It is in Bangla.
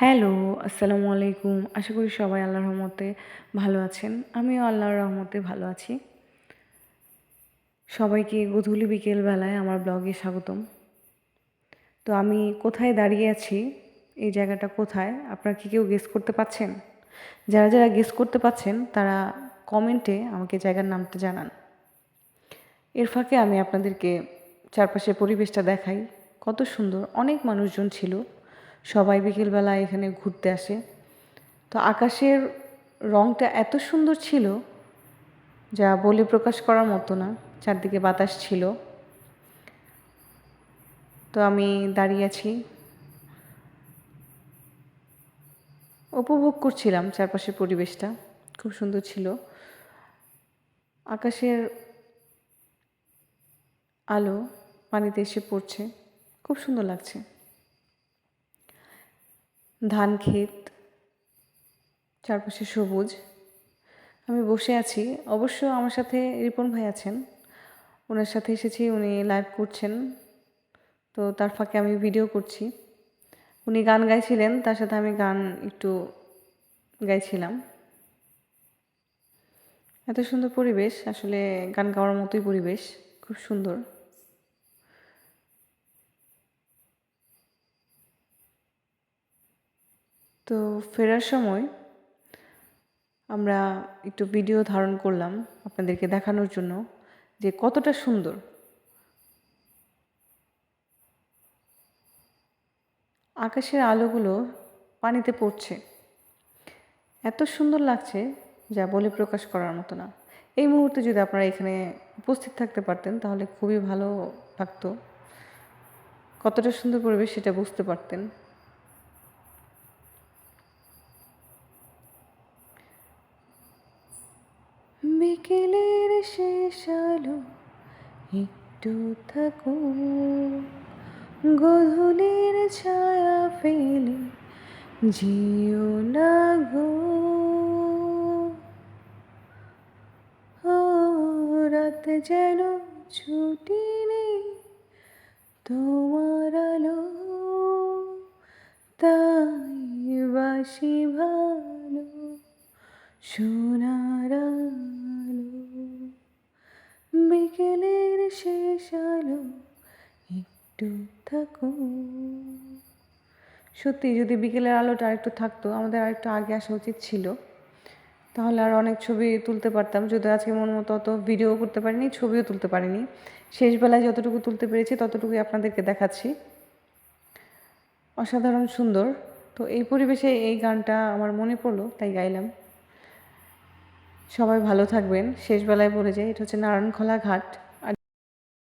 হ্যালো, আসসালামু আলাইকুম। আশা করি সবাই আল্লাহর রহমতে ভালো আছেন। আমিও আল্লাহর রহমতে ভালো আছি। সবাইকে গধূলি বিকেল বেলায় আমার ব্লগে স্বাগতম। তো আমি কোথায় দাঁড়িয়ে আছি, এই জায়গাটা কোথায়, আপনারা কি কেউ গেস করতে পারছেন? যারা যারা গেস করতে পারছেন তারা কমেন্টে আমাকে জায়গার নামটা জানান। এর ফাঁকে আমি আপনাদেরকে চারপাশের পরিবেশটা দেখাই। কত সুন্দর, অনেক মানুষজন ছিল। সবাই বিকেলবেলা এখানে ঘুরতে আসে। তো আকাশের রঙটা এত সুন্দর ছিল যা বলে প্রকাশ করার মতো না। চারদিকে বাতাস ছিল। তো আমি দাঁড়িয়ে আছি, উপভোগ করছিলাম চারপাশের পরিবেশটা। খুব সুন্দর ছিল। আকাশের আলো পানিতে এসে পড়ছে, খুব সুন্দর লাগছে। ধান ক্ষেত, চারপাশে সবুজ। আমি বসে আছি। অবশ্য আমার সাথে রিপন ভাই আছেন, ওনার সাথে এসেছি। উনি লাইভ করছেন, তো তার ফাঁকে আমি ভিডিও করছি। উনি গান গাইছিলেন, তার সাথে আমি গান একটু গাইছিলাম। এত সুন্দর পরিবেশ, আসলে গান গাওয়ার মতোই পরিবেশ, খুব সুন্দর। তো ফেরার সময় আমরা একটু ভিডিও ধারণ করলাম আপনাদেরকে দেখানোর জন্য যে কতটা সুন্দর। আকাশের আলোগুলো পানিতে পড়ছে, এত সুন্দর লাগছে যা বলে প্রকাশ করার মতো না। এই মুহূর্তে যদি আপনারা এখানে উপস্থিত থাকতে পারতেন তাহলে খুবই ভালো লাগতো। কতটা সুন্দর পরিবেশ সেটা বুঝতে পারতেন। বিকেলের শেষ আলো একটু থাকো, গধূলির ছায়া ফেলে যেও না গো। ও রাত যেন ছুটি নেই তোমার আলো, তাই বাসি ভালো সোনার আলো। বিকেলের শেষ আলো একটু থাকো। সত্যি যদি বিকেলের আলোটা আরেকটু থাকতো, আমাদের আরেকটু আগে আসা উচিত ছিল, তাহলে আর অনেক ছবি তুলতে পারতাম। যদি আজকে মন মতো অত ভিডিও করতে পারিনি, ছবিও তুলতে পারিনি। শেষবেলায় যতটুকু তুলতে পেরেছি ততটুকুই আপনাদেরকে দেখাচ্ছি। অসাধারণ সুন্দর। তো এই পরিবেশে এই গানটা আমার মনে পড়লো, তাই গাইলাম। সবাই ভালো থাকবেন। শেষবেলায় বলে যাই, এটা হচ্ছে নারায়ণখোলা ঘাট।